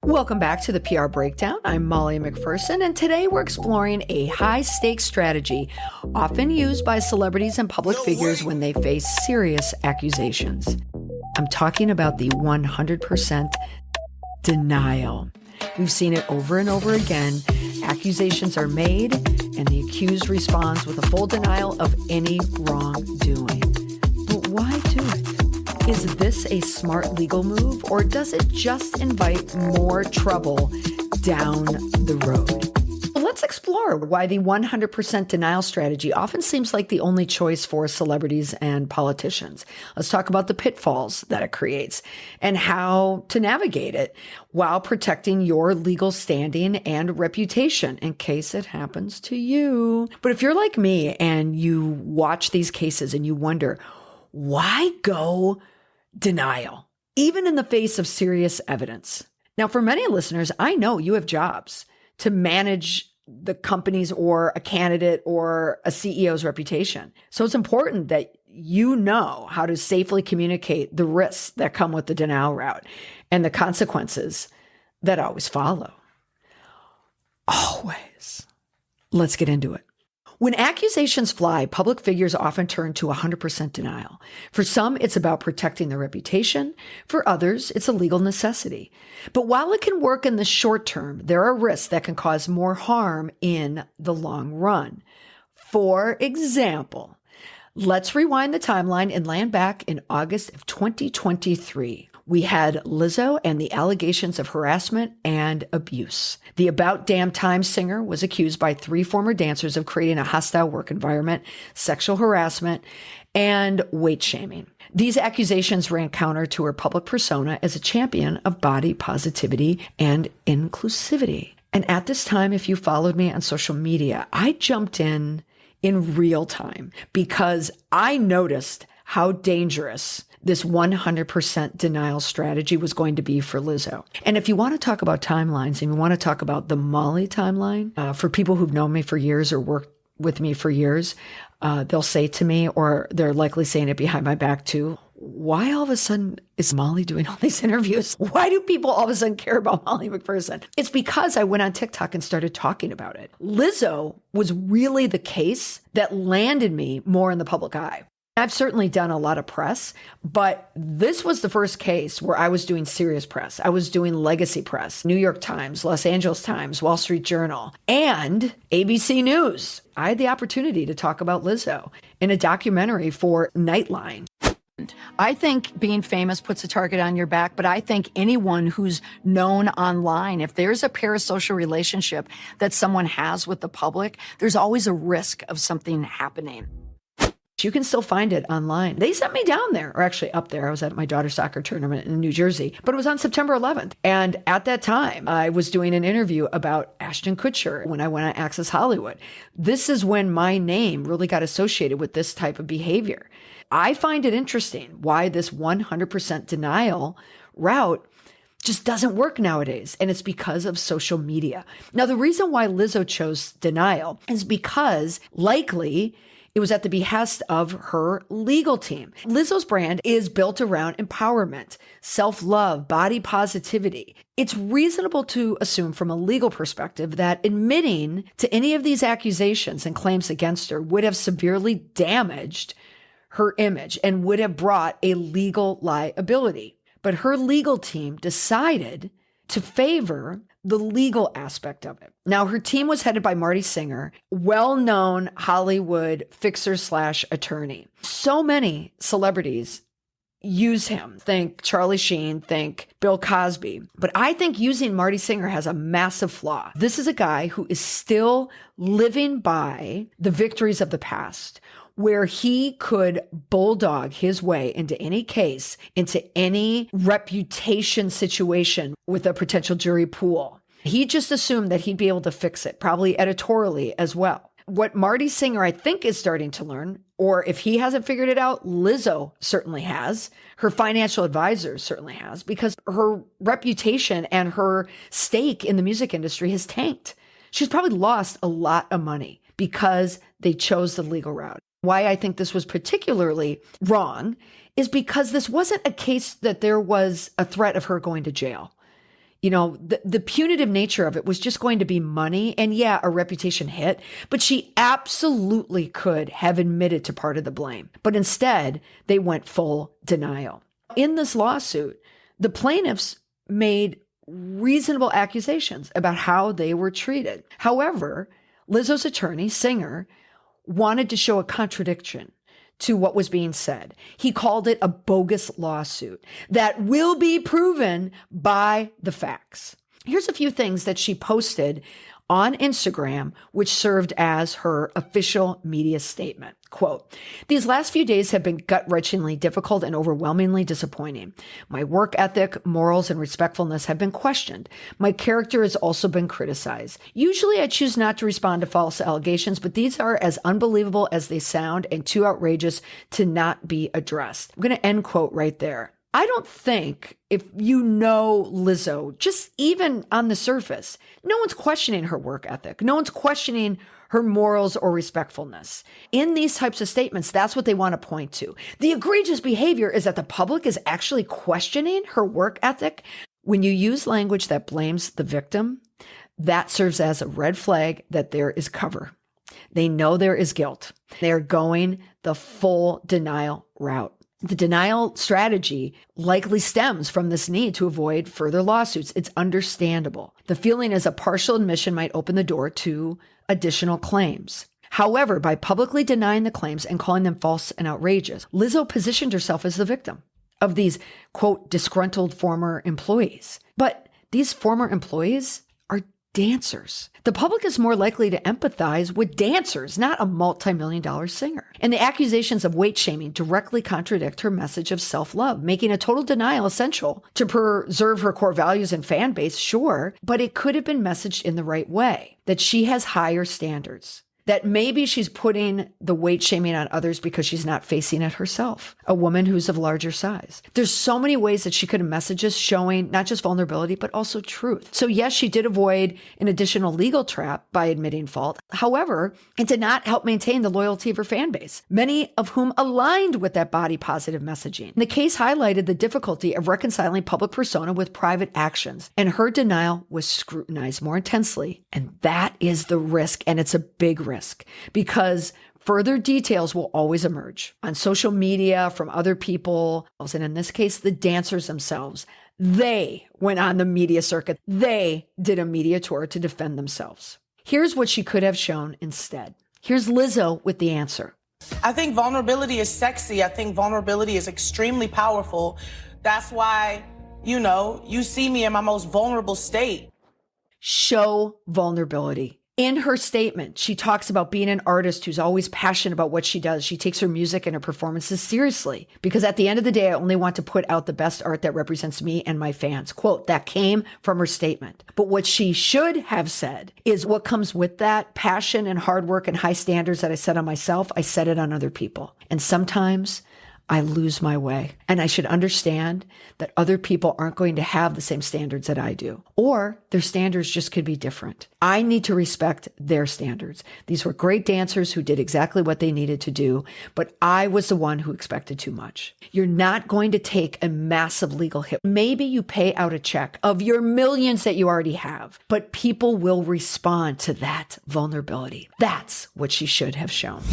Welcome back to the PR Breakdown. I'm Molly McPherson, and today we're exploring a high-stakes strategy often used by celebrities and public figures when they face serious accusations. I'm talking about the 100% denial. We've seen it over and over again. Accusations are made, and the accused responds with a full denial of any wrongdoing. But why do it? Is this a smart legal move, or does it just invite more trouble down the road? Well, let's explore why the 100% denial strategy often seems like the only choice for celebrities and politicians. Let's talk about the pitfalls that it creates and how to navigate it while protecting your legal standing and reputation in case it happens to you. But if you're like me and you watch these cases and you wonder, why go denial, even in the face of serious evidence? Now, for many listeners, I know you have jobs to manage the company's or a candidate or a CEO's reputation. So it's important that you know how to safely communicate the risks that come with the denial route and the consequences that always follow. Always. Let's get into it. When accusations fly, public figures often turn to 100% denial. For some, it's about protecting their reputation. For others, it's a legal necessity. But while it can work in the short term, there are risks that can cause more harm in the long run. For example, let's rewind the timeline and land back in August of 2023. We had Lizzo and the allegations of harassment and abuse. The About Damn Time singer was accused by 3 former dancers of creating a hostile work environment, sexual harassment, and weight shaming. These accusations ran counter to her public persona as a champion of body positivity and inclusivity. And at this time, if you followed me on social media, I jumped in real time because I noticed how dangerous this 100% denial strategy was going to be for Lizzo. And if you want to talk about timelines and you want to talk about the Molly timeline, for people who've known me for years or worked with me for years, they'll say to me, or they're likely saying it behind my back too, why all of a sudden is Molly doing all these interviews? Why do people all of a sudden care about Molly McPherson? It's because I went on TikTok and started talking about it. Lizzo was really the case that landed me more in the public eye. I've certainly done a lot of press, but this was the first case where I was doing serious press. I was doing legacy press, New York Times, Los Angeles Times, Wall Street Journal, and ABC News. I had the opportunity to talk about Lizzo in a documentary for Nightline. I think being famous puts a target on your back, but I think anyone who's known online, if there's a parasocial relationship that someone has with the public, there's always a risk of something happening. You can still find it online. They sent me down there, or actually up there. I was at my daughter's soccer tournament in New Jersey, but it was on September 11th. And at that time, I was doing an interview about Ashton Kutcher when I went on Access Hollywood. This is when my name really got associated with this type of behavior. I find it interesting why this 100% denial route just doesn't work nowadays. And it's because of social media. Now, the reason why Lizzo chose denial is because likely it was at the behest of her legal team. Lizzo's brand is built around empowerment, self-love, body positivity. It's reasonable to assume from a legal perspective that admitting to any of these accusations and claims against her would have severely damaged her image and would have brought a legal liability. But her legal team decided to favor the legal aspect of it. Now, her team was headed by Marty Singer, well-known Hollywood fixer/attorney. So many celebrities use him. Think Charlie Sheen, think Bill Cosby. But I think using Marty Singer has a massive flaw. This is a guy who is still living by the victories of the past, where he could bulldog his way into any case, into any reputation situation with a potential jury pool. He just assumed that he'd be able to fix it, probably editorially as well. What Marty Singer, I think, is starting to learn, or if he hasn't figured it out, Lizzo certainly has. Her financial advisor certainly has, because her reputation and her stake in the music industry has tanked. She's probably lost a lot of money because they chose the legal route. Why I think this was particularly wrong is because this wasn't a case that there was a threat of her going to jail. The punitive nature of it was just going to be money and yeah, a reputation hit, but she absolutely could have admitted to part of the blame. But instead, they went full denial. In this lawsuit, the plaintiffs made reasonable accusations about how they were treated. However, Lizzo's attorney, Singer, wanted to show a contradiction to what was being said. He called it a bogus lawsuit that will be proven by the facts. Here's a few things that she posted on Instagram, which served as her official media statement. Quote, "These last few days have been gut-wrenchingly difficult and overwhelmingly disappointing. My work ethic, morals, and respectfulness have been questioned. My character has also been criticized. Usually I choose not to respond to false allegations, but these are as unbelievable as they sound and too outrageous to not be addressed." I'm going to end quote right there. I don't think if you know Lizzo, just even on the surface, no one's questioning her work ethic. No one's questioning her morals or respectfulness. In these types of statements, that's what they want to point to. The egregious behavior is that the public is actually questioning her work ethic. When you use language that blames the victim, that serves as a red flag that there is cover. They know there is guilt. They're going the full denial route. The denial strategy likely stems from this need to avoid further lawsuits. It's understandable. The feeling is a partial admission might open the door to additional claims. However, by publicly denying the claims and calling them false and outrageous, Lizzo positioned herself as the victim of these, quote, disgruntled former employees. But these former employees are dancers. The public is more likely to empathize with dancers, not a multi-million-dollar singer. And the accusations of weight shaming directly contradict her message of self-love, making a total denial essential to preserve her core values and fan base, sure, but it could have been messaged in the right way, that she has higher standards, that maybe she's putting the weight shaming on others because she's not facing it herself, a woman who's of larger size. There's so many ways that she could have messages showing not just vulnerability, but also truth. So yes, she did avoid an additional legal trap by admitting fault. However, it did not help maintain the loyalty of her fan base, many of whom aligned with that body positive messaging. The case highlighted the difficulty of reconciling public persona with private actions, and her denial was scrutinized more intensely. And that is the risk, and it's a big risk. Because further details will always emerge on social media from other people, and in this case, the dancers themselves. They went on the media circuit. They did a media tour to defend themselves. Here's what she could have shown instead. Here's Lizzo with the answer. I think vulnerability is sexy. I think vulnerability is extremely powerful. That's why, you see me in my most vulnerable state. Show vulnerability. In her statement, she talks about being an artist who's always passionate about what she does. She takes her music and her performances seriously because at the end of the day, I only want to put out the best art that represents me and my fans. Quote, that came from her statement. But what she should have said is what comes with that passion and hard work and high standards that I set on myself, I set it on other people. And sometimes I lose my way. And I should understand that other people aren't going to have the same standards that I do, or their standards just could be different. I need to respect their standards. These were great dancers who did exactly what they needed to do, but I was the one who expected too much. You're not going to take a massive legal hit. Maybe you pay out a check of your millions that you already have, but people will respond to that vulnerability. That's what she should have shown.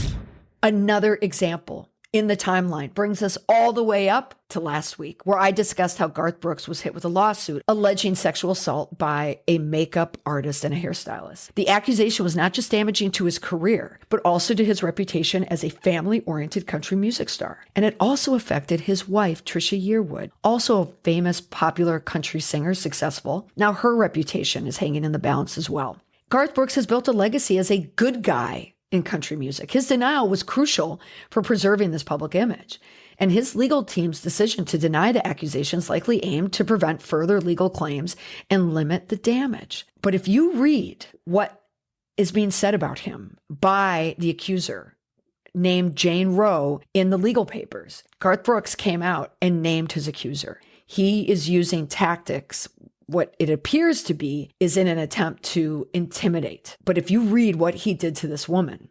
Another example in the timeline brings us all the way up to last week, where I discussed how Garth Brooks was hit with a lawsuit alleging sexual assault by a makeup artist and a hairstylist. The accusation was not just damaging to his career, but also to his reputation as a family-oriented country music star. And it also affected his wife, Trisha Yearwood, also a famous, popular country singer, successful. Now her reputation is hanging in the balance as well. Garth Brooks has built a legacy as a good guy in country music. His denial was crucial for preserving this public image, and his legal team's decision to deny the accusations likely aimed to prevent further legal claims and limit the damage. But if you read what is being said about him by the accuser, named Jane Roe, in the legal papers, Garth Brooks came out and named his accuser. He is using tactics, what it appears to be, is in an attempt to intimidate. But if you read what he did to this woman,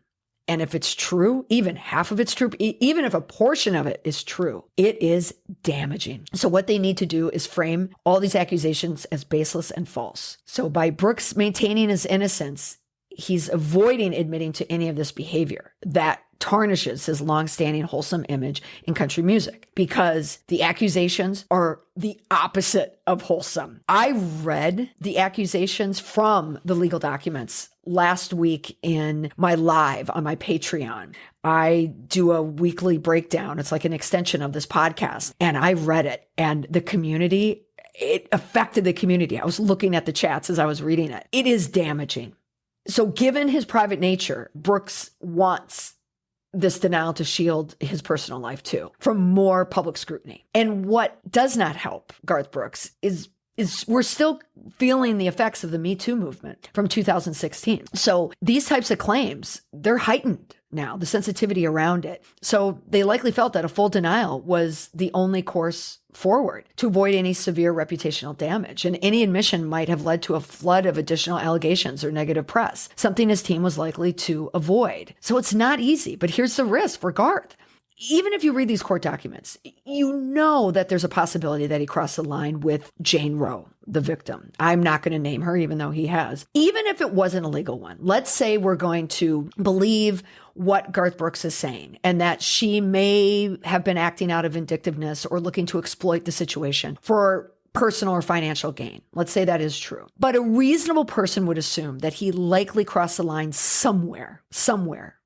And if it's true, even half of it's true, even if a portion of it is true, it is damaging. So what they need to do is frame all these accusations as baseless and false. So by Brooks maintaining his innocence, he's avoiding admitting to any of this behavior that tarnishes his longstanding wholesome image in country music, because the accusations are the opposite of wholesome. I read the accusations from the legal documents last week in my live on my Patreon. I do a weekly breakdown. It's like an extension of this podcast. And I read it, and the community, it affected the community. I was looking at the chats as I was reading it. It is damaging. So given his private nature, Brooks wants this denial to shield his personal life too from more public scrutiny. And what does not help Garth Brooks is we're still feeling the effects of the Me Too movement from 2016. So these types of claims, they're heightened now, the sensitivity around it. So they likely felt that a full denial was the only course forward to avoid any severe reputational damage. And any admission might have led to a flood of additional allegations or negative press, something his team was likely to avoid. So it's not easy, but here's the risk for Garth. Even if you read these court documents, you know that there's a possibility that he crossed the line with Jane Roe, the victim. I'm not going to name her, even though he has. Even if it wasn't a legal one, let's say we're going to believe what Garth Brooks is saying and that she may have been acting out of vindictiveness or looking to exploit the situation for personal or financial gain. Let's say that is true. But a reasonable person would assume that he likely crossed the line somewhere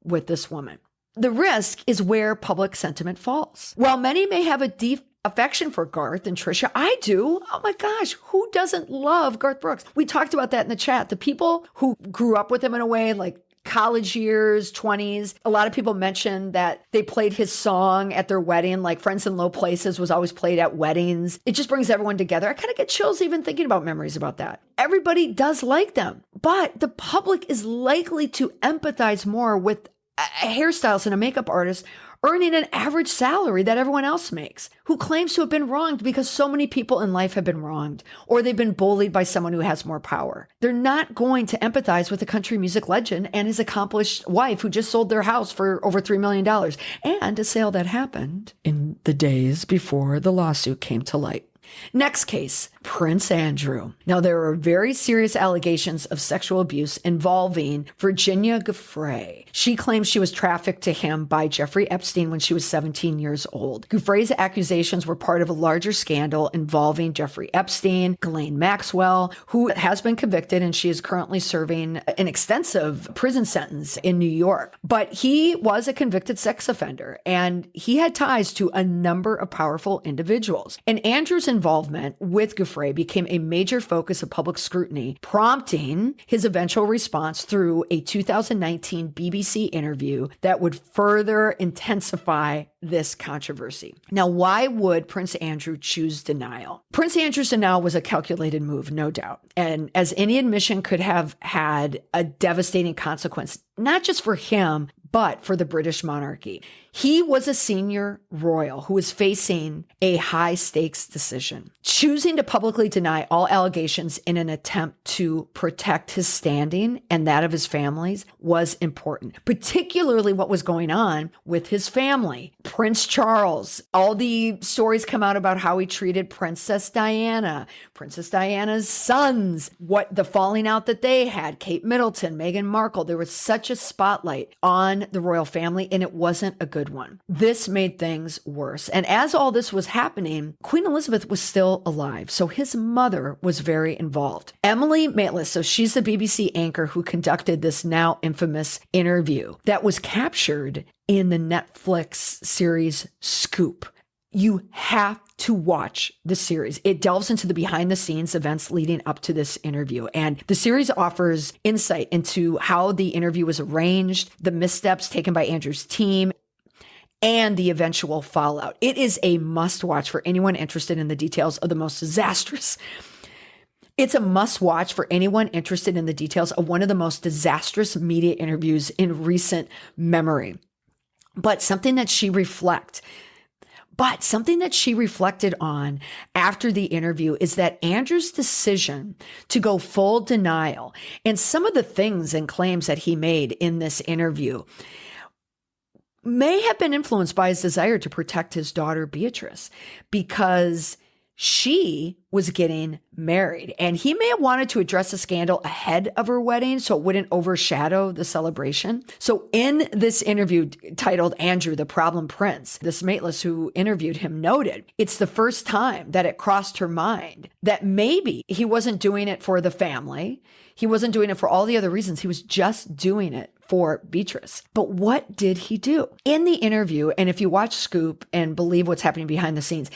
with this woman. The risk is where public sentiment falls. While many may have a deep affection for Garth and Trisha, I do. Oh my gosh, who doesn't love Garth Brooks? We talked about that in the chat. The people who grew up with him in a way, like college years, 20s. A lot of people mentioned that they played his song at their wedding, like Friends in Low Places was always played at weddings. It just brings everyone together. I kind of get chills even thinking about memories about that. Everybody does like them, but the public is likely to empathize more with a hairstylist and a makeup artist earning an average salary that everyone else makes, who claims to have been wronged because so many people in life have been wronged, or they've been bullied by someone who has more power. They're not going to empathize with a country music legend and his accomplished wife who just sold their house for over $3 million, and a sale that happened in the days before the lawsuit came to light. Next case, Prince Andrew. Now, there are very serious allegations of sexual abuse involving Virginia Giuffre. She claims she was trafficked to him by Jeffrey Epstein when she was 17 years old. Giuffre's accusations were part of a larger scandal involving Jeffrey Epstein, Ghislaine Maxwell, who has been convicted, and she is currently serving an extensive prison sentence in New York. But he was a convicted sex offender, and he had ties to a number of powerful individuals. And Andrew's involvement with Giuffre became a major focus of public scrutiny, prompting his eventual response through a 2019 BBC interview that would further intensify this controversy. Now, why would Prince Andrew choose denial? Prince Andrew's denial was a calculated move, no doubt. And as any admission could have had a devastating consequence, not just for him, but for the British monarchy. He was a senior royal who was facing a high stakes decision. Choosing to publicly deny all allegations in an attempt to protect his standing and that of his families was important, particularly what was going on with his family. Prince Charles, all the stories come out about how he treated Princess Diana's sons, what the falling out that they had, Kate Middleton, Meghan Markle. There was such a spotlight on the royal family, and it wasn't a good one. This made things worse. And as all this was happening, Queen Elizabeth was still alive, so his mother was very involved. Emily Maitlis, so she's the BBC anchor who conducted this now infamous interview that was captured in the Netflix series Scoop. You have to watch the series. It delves into the behind the scenes events leading up to this interview. And the series offers insight into how the interview was arranged, the missteps taken by Andrew's team, and the eventual fallout. It is a must watch for anyone interested in the details of the most disastrous. It's a must watch for anyone interested in the details of one of the most disastrous media interviews in recent memory. But something that she reflects. But something that she reflected on after the interview is that Andrew's decision to go full denial and some of the things and claims that he made in this interview may have been influenced by his desire to protect his daughter, Beatrice, because she was getting married and he may have wanted to address the scandal ahead of her wedding so it wouldn't overshadow the celebration. So in this interview titled Andrew, the Problem Prince, this mateless who interviewed him noted it's the first time that it crossed her mind that maybe he wasn't doing it for the family. He wasn't doing it for all the other reasons. He was just doing it for Beatrice. But what did he do? In the interview, and if you watch Scoop and believe what's happening behind the scenes,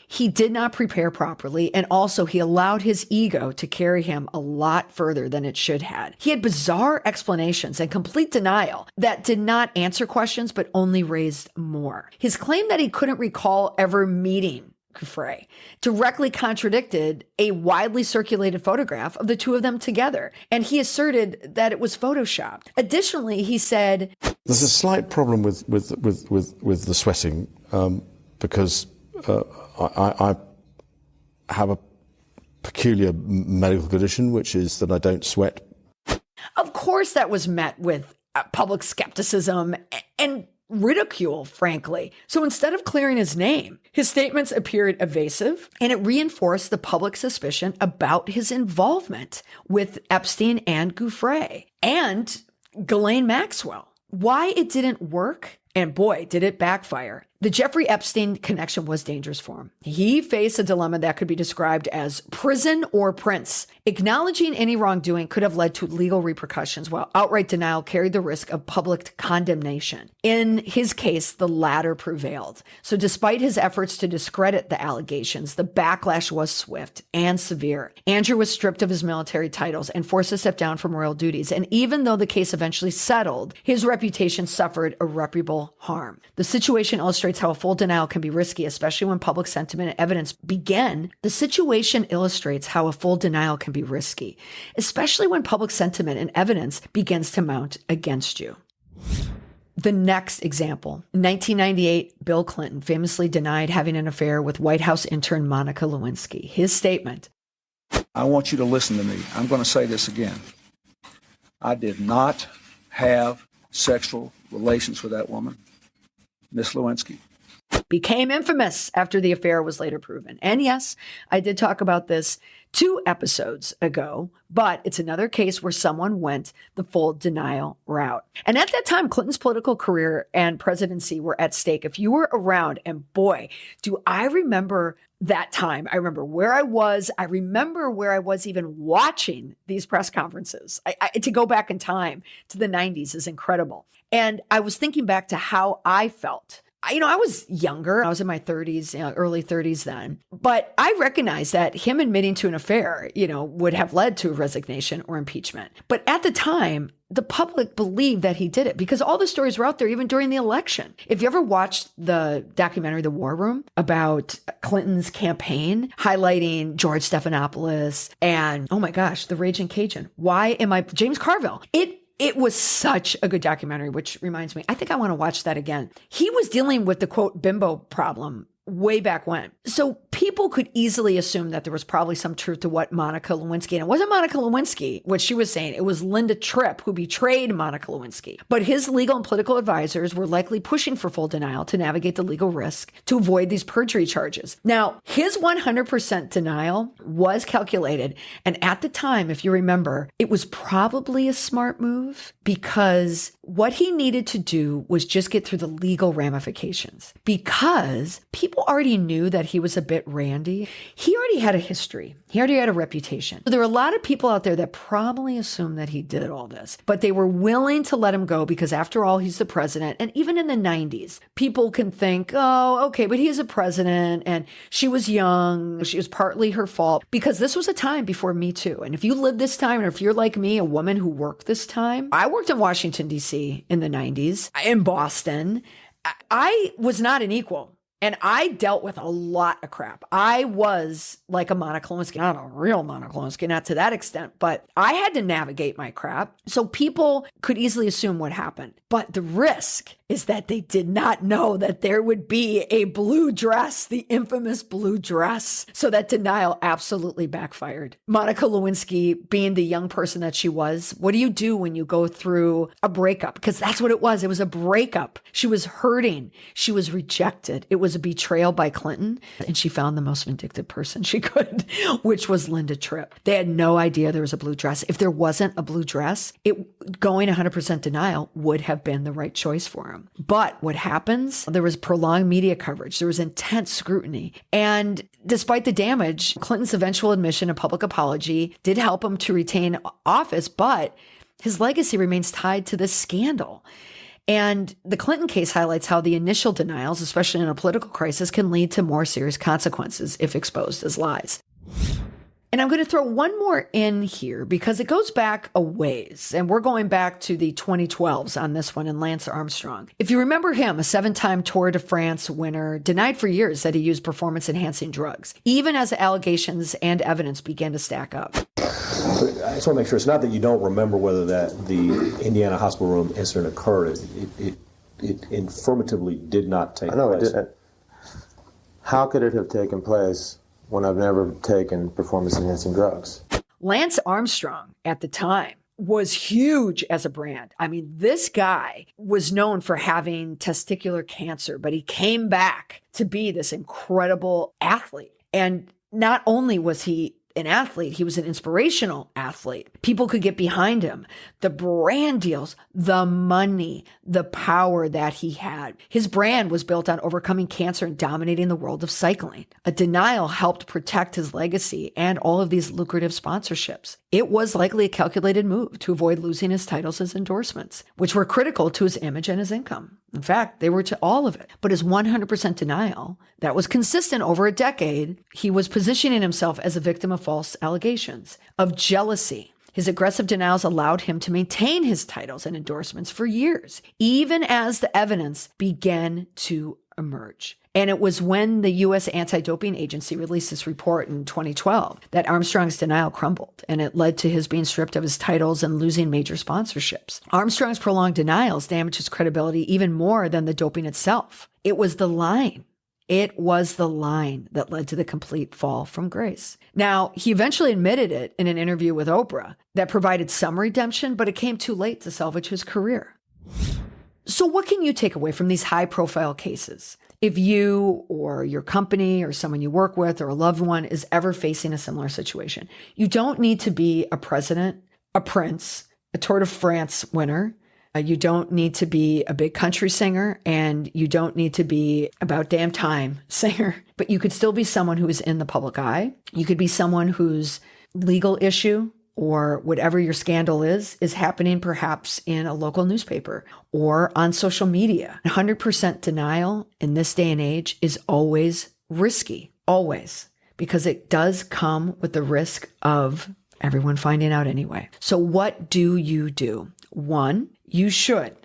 he did not prepare properly, and also he allowed his ego to carry him a lot further than it should have. He had bizarre explanations and complete denial that did not answer questions, but only raised more. His claim that he couldn't recall ever meeting Giuffre directly contradicted a widely circulated photograph of the two of them together, and he asserted that it was photoshopped. Additionally, he said, "There's a slight problem with the sweating because I have a peculiar medical condition, which is that I don't sweat." Of course, that was met with public skepticism and ridicule, frankly. So instead of clearing his name, his statements appeared evasive, and it reinforced the public suspicion about his involvement with Epstein and Giuffre and Ghislaine Maxwell. Why it didn't work? And boy, did it backfire. The Jeffrey Epstein connection was dangerous for him. He faced a dilemma that could be described as prison or prince. Acknowledging any wrongdoing could have led to legal repercussions, while outright denial carried the risk of public condemnation. In his case, the latter prevailed. So despite his efforts to discredit the allegations, the backlash was swift and severe. Andrew was stripped of his military titles and forced to step down from royal duties. And even though the case eventually settled, his reputation suffered irreparable harm. The situation illustrates how a full denial can be risky, especially when public sentiment and evidence begin. The situation illustrates how a full denial can be risky, especially when public sentiment and evidence begins to mount against you. The next example, in 1998, Bill Clinton famously denied having an affair with White House intern Monica Lewinsky. His statement, "I want you to listen to me. I'm going to say this again. I did not have sexual relations with that woman, Miss Lewinsky." Became infamous after the affair was later proven. And yes, I did talk about this 2 episodes ago, but it's another case where someone went the full denial route. And at that time, Clinton's political career and presidency were at stake. If you were around, and boy, do I remember that time. I remember where I was. I remember where I was even watching these press conferences. To go back in time to the 90s is incredible. And I was thinking back to how I felt. I was younger. I was in my 30s, early 30s then. But I recognized that him admitting to an affair, would have led to a resignation or impeachment. But at the time, the public believed that he did it because all the stories were out there, even during the election. If you ever watched the documentary, The War Room, about Clinton's campaign, highlighting George Stephanopoulos and, oh my gosh, the Raging Cajun. James Carville. It was such a good documentary, which reminds me, I think I want to watch that again. He was dealing with the quote bimbo problem way back when. So people could easily assume that there was probably some truth to what Monica Lewinsky, and it wasn't Monica Lewinsky, what she was saying. It was Linda Tripp who betrayed Monica Lewinsky. But his legal and political advisors were likely pushing for full denial to navigate the legal risk to avoid these perjury charges. Now, his 100% denial was calculated. And at the time, if you remember, it was probably a smart move because what he needed to do was just get through the legal ramifications because people already knew that he was a bit randy. He already had a history. He already had a reputation. So there were a lot of people out there that probably assumed that he did all this, but they were willing to let him go because after all, he's the president. And even in the 90s, people can think, oh, okay, but he's a president and she was young. She was partly her fault because this was a time before Me Too. And if you lived this time, or if you're like me, a woman who worked this time, I worked in Washington, D.C. in the 90s, in Boston. I was not an equal And I dealt with a lot of crap. I was like a Monica Lewinsky, not a real Monica Lewinsky, not to that extent, but I had to navigate my crap. So people could easily assume what happened. But the risk is that they did not know that there would be a blue dress, the infamous blue dress. So that denial absolutely backfired. Monica Lewinsky, being the young person that she was, what do you do when you go through a breakup? Because that's what it was. It was a breakup. She was hurting. She was rejected. It was a betrayal by Clinton. And she found the most vindictive person she could, which was Linda Tripp. They had no idea there was a blue dress. If there wasn't a blue dress, going 100% denial would have been the right choice for him. But what happens? There was prolonged media coverage. There was intense scrutiny. And despite the damage, Clinton's eventual admission and public apology did help him to retain office, but his legacy remains tied to this scandal. And the Clinton case highlights how the initial denials, especially in a political crisis, can lead to more serious consequences if exposed as lies. And I'm going to throw one more in here because it goes back a ways. And we're going back to the 2012s on this one and Lance Armstrong. If you remember him, a 7-time Tour de France winner, denied for years that he used performance-enhancing drugs, even as allegations and evidence began to stack up. I just want to make sure it's not that you don't remember whether the Indiana hospital room incident occurred. It affirmatively did not take place. No, it didn't. How could it have taken place when I've never taken performance-enhancing drugs? Lance Armstrong at the time was huge as a brand. I mean, this guy was known for having testicular cancer, but he came back to be this incredible athlete. And not only was he an athlete, he was an inspirational athlete. People could get behind him. The brand deals, the money, the power that he had. His brand was built on overcoming cancer and dominating the world of cycling. A denial helped protect his legacy and all of these lucrative sponsorships. It was likely a calculated move to avoid losing his titles as endorsements, which were critical to his image and his income. In fact, they were to all of it. But his 100% denial, that was consistent over a decade, he was positioning himself as a victim of false allegations, of jealousy. His aggressive denials allowed him to maintain his titles and endorsements for years, even as the evidence began to emerge. And it was when the U.S. Anti-Doping Agency released this report in 2012 that Armstrong's denial crumbled, and it led to his being stripped of his titles and losing major sponsorships. Armstrong's prolonged denials damaged his credibility even more than the doping itself. It was the line. It was the line that led to the complete fall from grace. Now, he eventually admitted it in an interview with Oprah that provided some redemption, but it came too late to salvage his career. So what can you take away from these high-profile cases? If you or your company or someone you work with or a loved one is ever facing a similar situation, you don't need to be a president, a prince, a Tour de France winner. You don't need to be a big country singer, and you don't need to be about damn time singer, but you could still be someone who is in the public eye. You could be someone whose legal issue or whatever your scandal is happening perhaps in a local newspaper or on social media. 100% denial in this day and age is always risky, always, because it does come with the risk of everyone finding out anyway. So what do you do? One, you should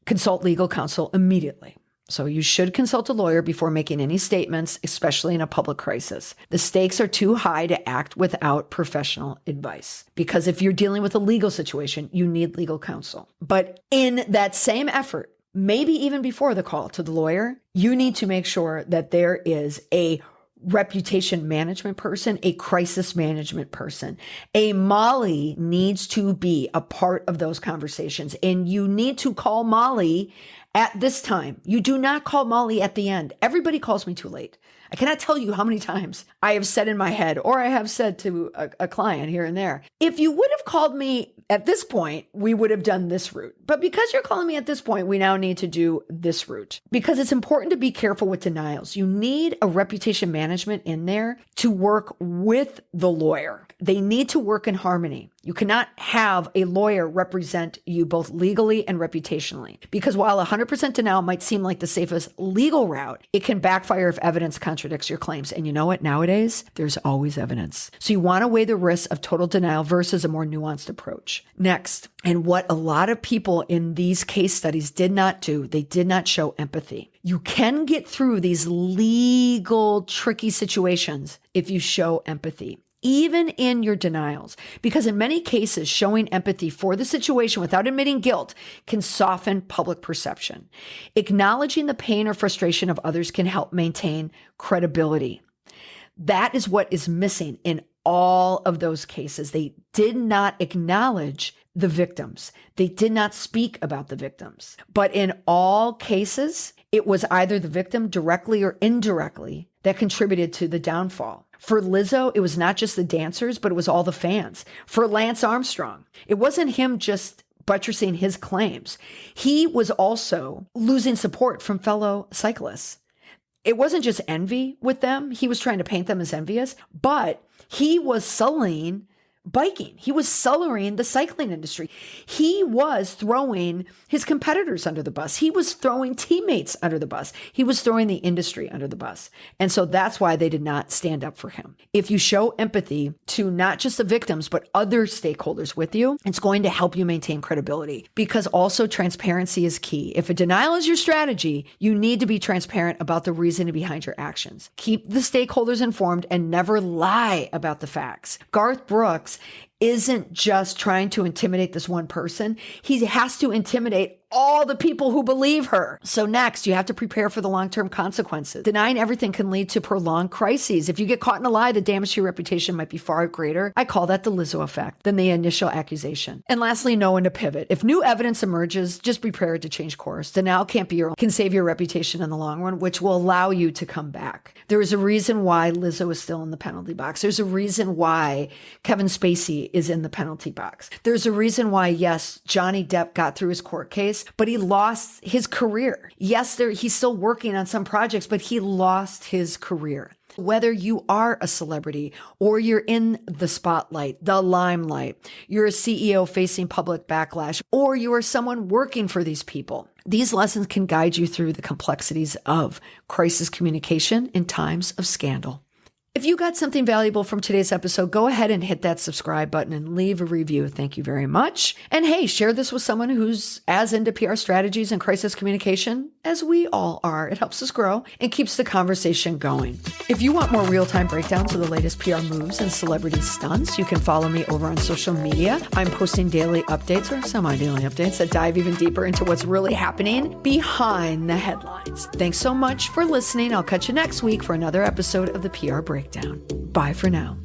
consult legal counsel immediately. So you should consult a lawyer before making any statements, especially in a public crisis. The stakes are too high to act without professional advice. Because if you're dealing with a legal situation, you need legal counsel. But in that same effort, maybe even before the call to the lawyer, you need to make sure that there is a reputation management person, a crisis management person. A Molly needs to be a part of those conversations, and you need to call Molly at this time. You do not call Molly at the end. Everybody calls me too late. I cannot tell you how many times I have said in my head, or I have said to a client here and there, if you would have called me at this point, we would have done this route. But because you're calling me at this point, we now need to do this route. Because it's important to be careful with denials. You need a reputation management in there to work with the lawyer. They need to work in harmony. You cannot have a lawyer represent you both legally and reputationally, because while 100% denial might seem like the safest legal route, it can backfire if evidence contradicts your claims. And you know what? Nowadays, there's always evidence. So you want to weigh the risks of total denial versus a more nuanced approach. Next, and what a lot of people in these case studies did not do, they did not show empathy. You can get through these legal, tricky situations if you show empathy, even in your denials, because in many cases, showing empathy for the situation without admitting guilt can soften public perception. Acknowledging the pain or frustration of others can help maintain credibility. That is what is missing in all of those cases. They did not acknowledge the victims. They did not speak about the victims. But in all cases, it was either the victim directly or indirectly that contributed to the downfall. For Lizzo, it was not just the dancers, but it was all the fans. For Lance Armstrong, it wasn't him just buttressing his claims. He was also losing support from fellow cyclists. It wasn't just envy with them. He was trying to paint them as envious, but he was sullying biking. He was sullying the cycling industry. He was throwing his competitors under the bus. He was throwing teammates under the bus. He was throwing the industry under the bus. And so that's why they did not stand up for him. If you show empathy to not just the victims, but other stakeholders with you, it's going to help you maintain credibility, because also transparency is key. If a denial is your strategy, you need to be transparent about the reasoning behind your actions. Keep the stakeholders informed and never lie about the facts. Garth Brooks isn't just trying to intimidate this one person. He has to intimidate all the people who believe her. So next, you have to prepare for the long-term consequences. Denying everything can lead to prolonged crises. If you get caught in a lie, the damage to your reputation might be far greater. I call that the Lizzo effect than the initial accusation. And lastly, know when to pivot. If new evidence emerges, just be prepared to change course. Denial can't be can save your reputation in the long run, which will allow you to come back. There is a reason why Lizzo is still in the penalty box. There's a reason why Kevin Spacey is in the penalty box. There's a reason why, yes, Johnny Depp got through his court case, but he lost his career. Yes, he's still working on some projects, but he lost his career. Whether you are a celebrity or you're in the spotlight, the limelight, you're a CEO facing public backlash, or you are someone working for these people, these lessons can guide you through the complexities of crisis communication in times of scandal. If you got something valuable from today's episode, go ahead and hit that subscribe button and leave a review. Thank you very much. And hey, share this with someone who's as into PR strategies and crisis communication as we all are. It helps us grow and keeps the conversation going. If you want more real-time breakdowns of the latest PR moves and celebrity stunts, you can follow me over on social media. I'm posting daily updates or semi-daily updates that dive even deeper into what's really happening behind the headlines. Thanks so much for listening. I'll catch you next week for another episode of the PR Breakdown. Bye for now.